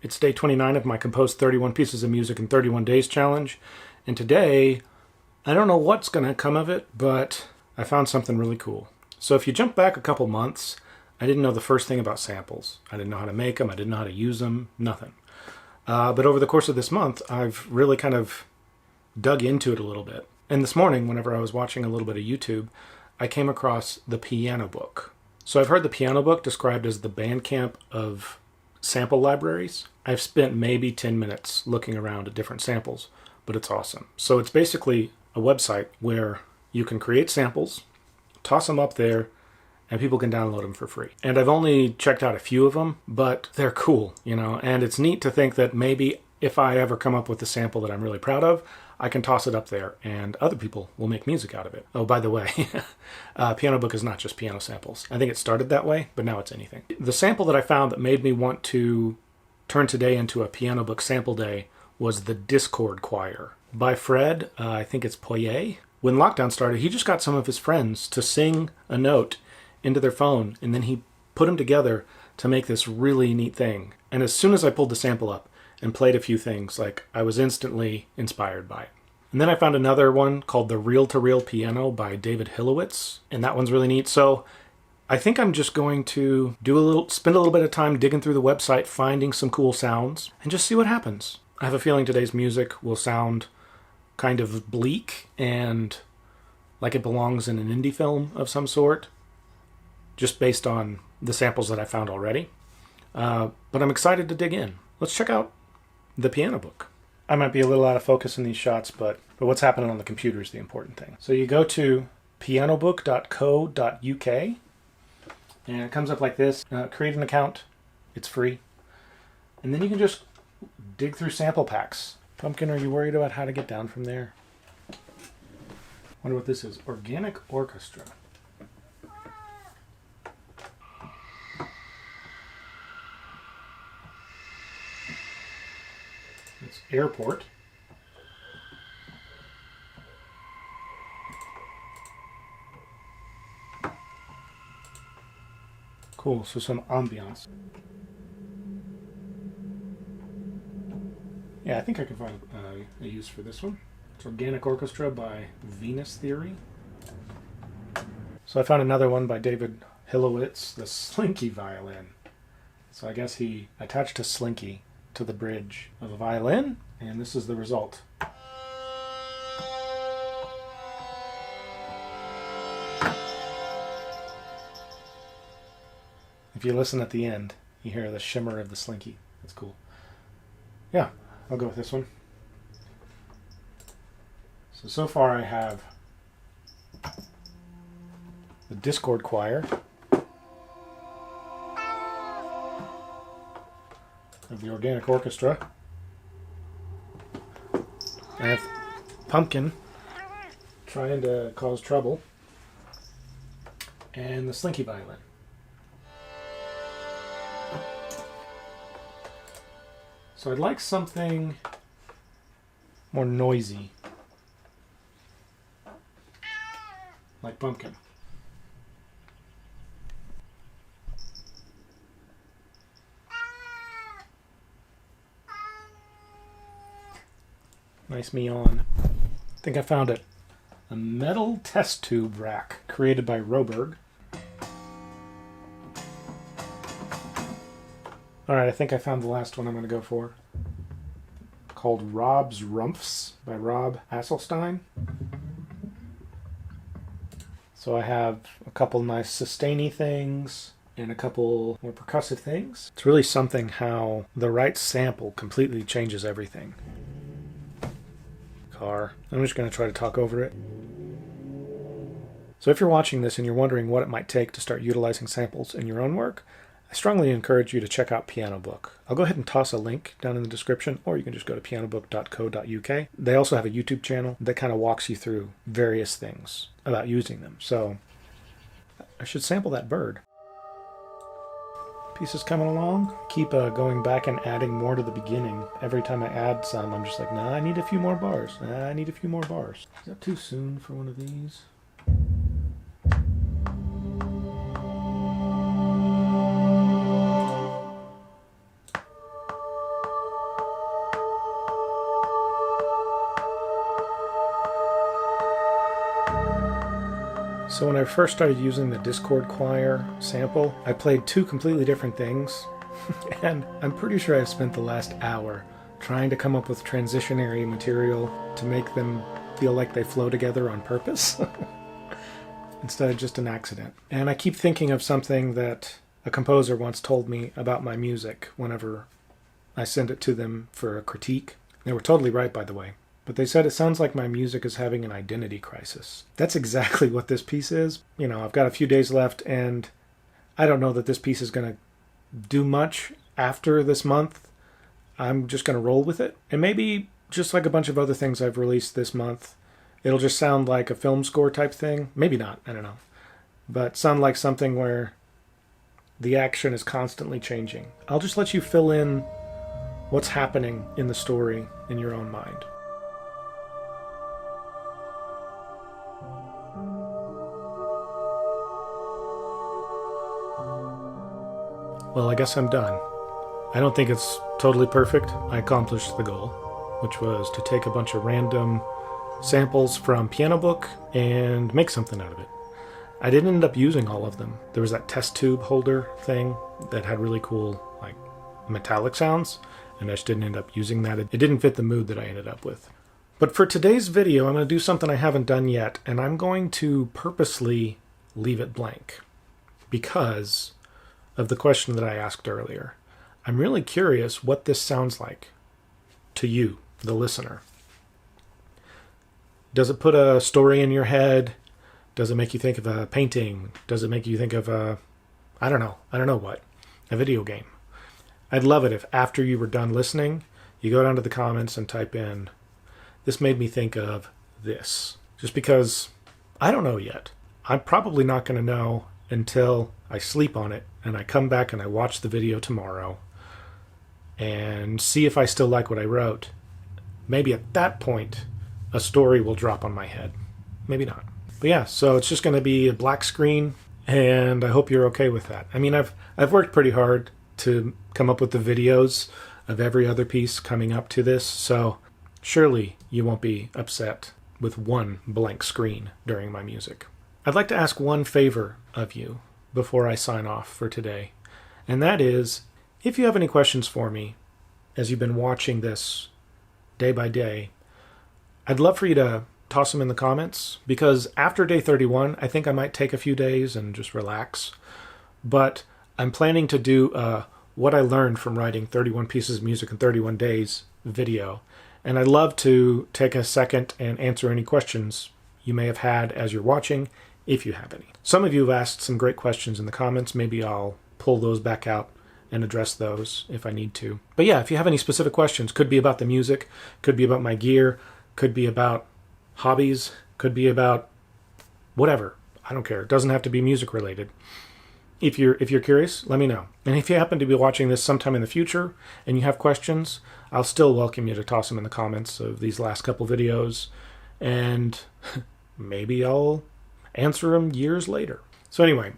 It's day 29 of my Compose 31 Pieces of Music in 31 Days challenge. And today, I don't know what's going to come of it, but I found something really cool. So if you jump back a couple months, I didn't know the first thing about samples. I didn't know how to make them. I didn't know how to use them. Nothing. But over the course of this month, I've really kind of dug into it a little bit. And this morning, whenever I was watching a little bit of YouTube, I came across the Pianobook. So I've heard the Pianobook described as the Bandcamp of sample libraries. I've spent maybe 10 minutes looking around at different samples, but it's awesome. So it's basically a website where you can create samples, toss them up there, and people can download them for free. And I've only checked out a few of them, but they're cool, and it's neat to think that maybe if I ever come up with a sample that I'm really proud of, I can toss it up there and other people will make music out of it. Oh, by the way, Pianobook is not just piano samples. I think it started that way, but now it's anything. The sample that I found that made me want to turn today into a Pianobook sample day was the Discord Choir by Fred, I think it's Poyer. When lockdown started, he just got some of his friends to sing a note into their phone, and then he put them together to make this really neat thing. And as soon as I pulled the sample up and played a few things, I was instantly inspired by it. And then I found another one called the Reel-to-Reel Piano by David Hilowitz, and that one's really neat. So I think I'm just going to spend a little bit of time digging through the website, finding some cool sounds, and just see what happens. I have a feeling today's music will sound kind of bleak and like it belongs in an indie film of some sort, just based on the samples that I found already. But I'm excited to dig in. Let's check out the Pianobook. I might be a little out of focus in these shots, but what's happening on the computer is the important thing. So you go to pianobook.co.uk, and it comes up like this. Create an account. It's free. And then you can just dig through sample packs. Pumpkin, are you worried about how to get down from there? Wonder what this is. Organic Orchestra. It's Airport. Cool, so some ambiance. Yeah, I think I can find a use for this one. It's Organic Orchestra by Venus Theory. So I found another one by David Hilowitz, the Slinky violin. So I guess he attached a Slinky to the bridge of a violin, and this is the result. If you listen at the end, you hear the shimmer of the Slinky. That's cool. Yeah, I'll go with this one. So far I have the Discord Choir of the Organic Orchestra. I have Pumpkin trying to cause trouble, and the Slinky violin. So I'd like something more noisy, like Pumpkin. Nice meon. I think I found it. A metal test tube rack created by Roberg. Alright, I think I found the last one I'm going to go for. Called Rob's Rumphs by Rob Asselstein. So I have a couple nice sustainy things and a couple more percussive things. It's really something how the right sample completely changes everything. Car. I'm just going to try to talk over it. So if you're watching this and you're wondering what it might take to start utilizing samples in your own work, I strongly encourage you to check out Pianobook. I'll go ahead and toss a link down in the description, or you can just go to pianobook.co.uk. They also have a YouTube channel that kind of walks you through various things about using them. So I should sample that bird. Pieces coming along. Keep going back and adding more to the beginning. Every time I add some, I'm just like, nah, I need a few more bars. Nah, I need a few more bars. Is that too soon for one of these? So when I first started using the Discord choir sample, I played two completely different things, and I'm pretty sure I've spent the last hour trying to come up with transitionary material to make them feel like they flow together on purpose instead of just an accident. And I keep thinking of something that a composer once told me about my music whenever I send it to them for a critique. They were totally right, by the way. But they said it sounds like my music is having an identity crisis. That's exactly what this piece is. You know, I've got a few days left, and I don't know that this piece is going to do much after this month. I'm just going to roll with it. And maybe, just like a bunch of other things I've released this month, it'll just sound like a film score type thing. Maybe not, I don't know. But sound like something where the action is constantly changing. I'll just let you fill in what's happening in the story in your own mind. Well, I guess I'm done. I don't think it's totally perfect. I accomplished the goal, which was to take a bunch of random samples from Pianobook and make something out of it. I didn't end up using all of them. There was that test tube holder thing that had really cool, like, metallic sounds, and I just didn't end up using that. It didn't fit the mood that I ended up with. But for today's video, I'm going to do something I haven't done yet, and I'm going to purposely leave it blank because of the question that I asked earlier. I'm really curious what this sounds like to you, the listener. Does it put a story in your head? Does it make you think of a painting? Does it make you think of I don't know what, a video game? I'd love it if after you were done listening, you go down to the comments and type in, this made me think of this. Just because I don't know yet. I'm probably not going to know until I sleep on it and I come back and I watch the video tomorrow and see if I still like what I wrote. Maybe at that point, a story will drop on my head. Maybe not. But yeah, so it's just going to be a black screen, and I hope you're okay with that. I mean, I've worked pretty hard to come up with the videos of every other piece coming up to this, so surely you won't be upset with one blank screen during my music. I'd like to ask one favor of you before I sign off for today, and that is, if you have any questions for me as you've been watching this day by day, I'd love for you to toss them in the comments, because after day 31, I think I might take a few days and just relax. But I'm planning to do what I learned from writing 31 pieces of music in 31 days video. And I'd love to take a second and answer any questions you may have had as you're watching, if you have any. Some of you have asked some great questions in the comments. Maybe I'll pull those back out and address those if I need to. But yeah, if you have any specific questions, could be about the music, could be about my gear, could be about hobbies, could be about whatever. I don't care. It doesn't have to be music related. If you're curious, let me know. And if you happen to be watching this sometime in the future and you have questions, I'll still welcome you to toss them in the comments of these last couple videos, and maybe I'll answer them years later. So anyway,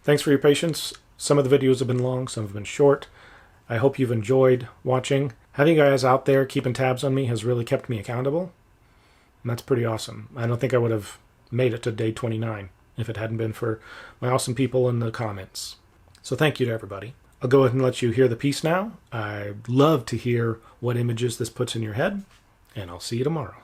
thanks for your patience. Some of the videos have been long, some have been short. I hope you've enjoyed watching. Having you guys out there keeping tabs on me has really kept me accountable. And that's pretty awesome. I don't think I would have made it to day 29 if it hadn't been for my awesome people in the comments. So thank you to everybody. I'll go ahead and let you hear the piece now. I'd love to hear what images this puts in your head, and I'll see you tomorrow.